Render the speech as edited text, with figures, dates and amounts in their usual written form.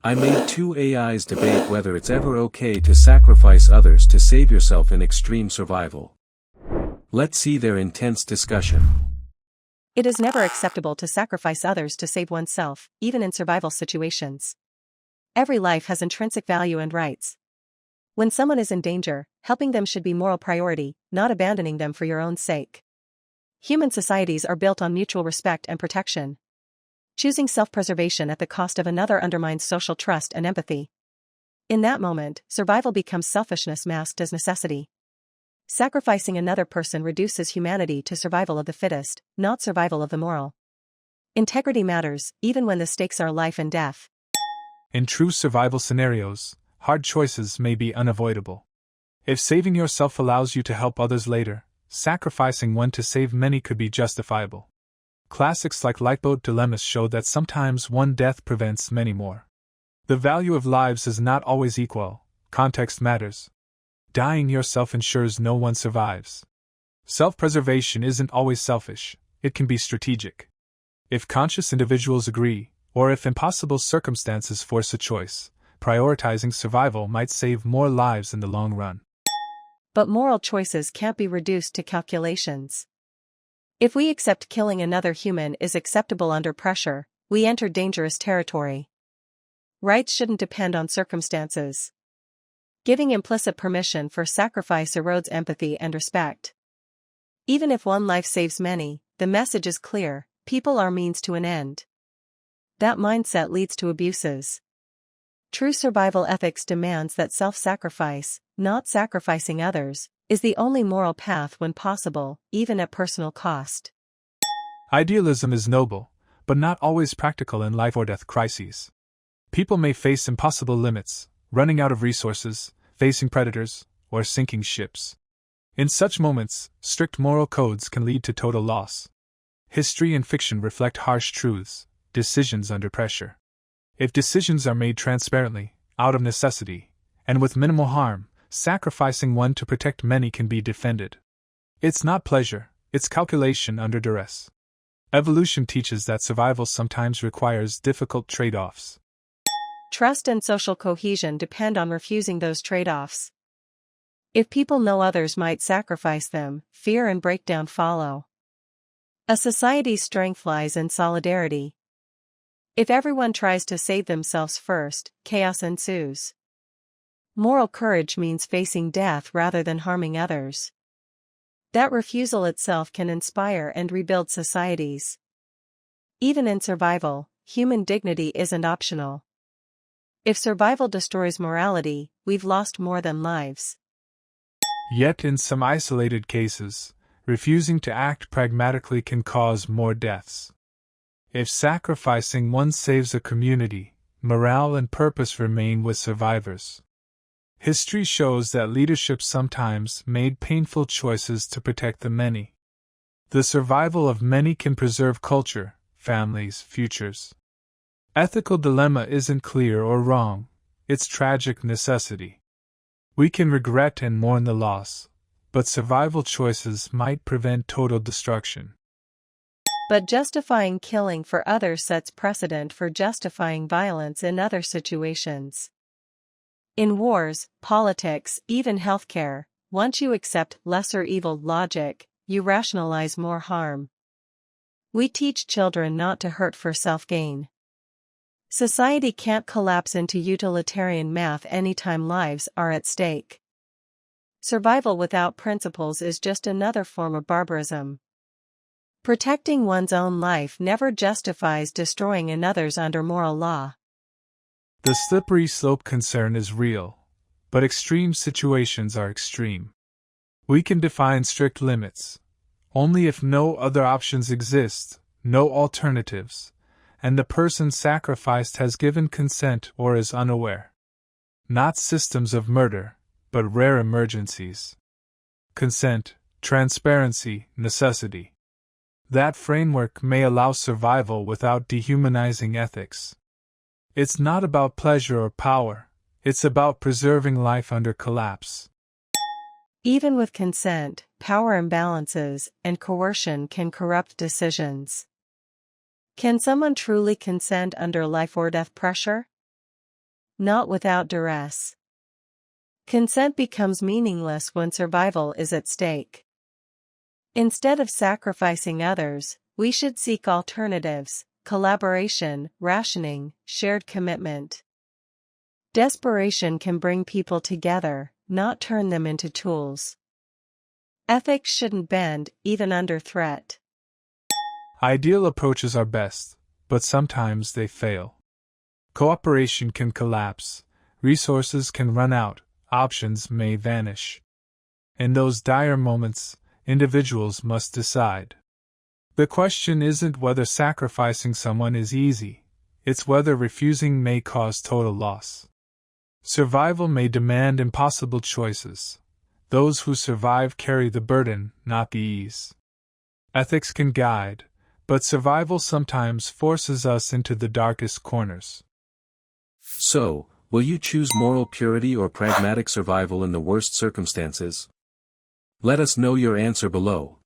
I made two AIs debate whether it's ever okay to sacrifice others to save yourself in extreme survival. Let's see their intense discussion. It is never acceptable to sacrifice others to save oneself, even in survival situations. Every life has intrinsic value and rights. When someone is in danger, helping them should be moral priority, not abandoning them for your own sake. Human societies are built on mutual respect and protection. Choosing self-preservation at the cost of another undermines social trust and empathy. In that moment, survival becomes selfishness masked as necessity. Sacrificing another person reduces humanity to survival of the fittest, not survival of the moral. Integrity matters, even when the stakes are life and death. In true survival scenarios, hard choices may be unavoidable. If saving yourself allows you to help others later, sacrificing one to save many could be justifiable. Classics like lifeboat dilemmas show that sometimes one death prevents many more. The value of lives is not always equal, context matters. Dying yourself ensures no one survives. Self-preservation isn't always selfish, it can be strategic. If conscious individuals agree, or if impossible circumstances force a choice, prioritizing survival might save more lives in the long run. But moral choices can't be reduced to calculations. If we accept killing another human is acceptable under pressure, we enter dangerous territory. Rights shouldn't depend on circumstances. Giving implicit permission for sacrifice erodes empathy and respect. Even if one life saves many, the message is clear: people are means to an end. That mindset leads to abuses. True survival ethics demands that self-sacrifice, not sacrificing others, is the only moral path when possible, even at personal cost. Idealism is noble, but not always practical in life or death crises. People may face impossible limits, running out of resources, facing predators, or sinking ships. In such moments, strict moral codes can lead to total loss. History and fiction reflect harsh truths: decisions under pressure. If decisions are made transparently, out of necessity, and with minimal harm, sacrificing one to protect many can be defended. It's not pleasure, it's calculation under duress. Evolution teaches that survival sometimes requires difficult trade-offs. Trust and social cohesion depend on refusing those trade-offs. If people know others might sacrifice them, fear and breakdown follow. A society's strength lies in solidarity. If everyone tries to save themselves first, chaos ensues. Moral courage means facing death rather than harming others. That refusal itself can inspire and rebuild societies. Even in survival, human dignity isn't optional. If survival destroys morality, we've lost more than lives. Yet in some isolated cases, refusing to act pragmatically can cause more deaths. If sacrificing one saves a community, morale and purpose remain with survivors. History shows that leadership sometimes made painful choices to protect the many. The survival of many can preserve culture, families, futures. Ethical dilemma isn't clear or wrong, it's tragic necessity. We can regret and mourn the loss, but survival choices might prevent total destruction. But justifying killing for others sets precedent for justifying violence in other situations. In wars, politics, even healthcare, once you accept lesser evil logic, you rationalize more harm. We teach children not to hurt for self-gain. Society can't collapse into utilitarian math anytime lives are at stake. Survival without principles is just another form of barbarism. Protecting one's own life never justifies destroying another's under moral law. The slippery slope concern is real, but extreme situations are extreme. We can define strict limits, only if no other options exist, no alternatives, and the person sacrificed has given consent or is unaware. Not systems of murder, but rare emergencies. Consent, transparency, necessity. That framework may allow survival without dehumanizing ethics. It's not about pleasure or power, it's about preserving life under collapse. Even with consent, power imbalances and coercion can corrupt decisions. Can someone truly consent under life or death pressure? not without duress. Consent becomes meaningless when survival is at stake. Instead of sacrificing others, we should seek alternatives: collaboration, rationing, shared commitment. Desperation can bring people together, not turn them into tools. Ethics shouldn't bend, even under threat. Ideal approaches are best, but sometimes they fail. Cooperation can collapse, resources can run out, options may vanish. In those dire moments, individuals must decide. The question isn't whether sacrificing someone is easy, it's whether refusing may cause total loss. Survival may demand impossible choices. Those who survive carry the burden, not the ease. Ethics can guide, but survival sometimes forces us into the darkest corners. So, will you choose moral purity or pragmatic survival in the worst circumstances? Let us know your answer below.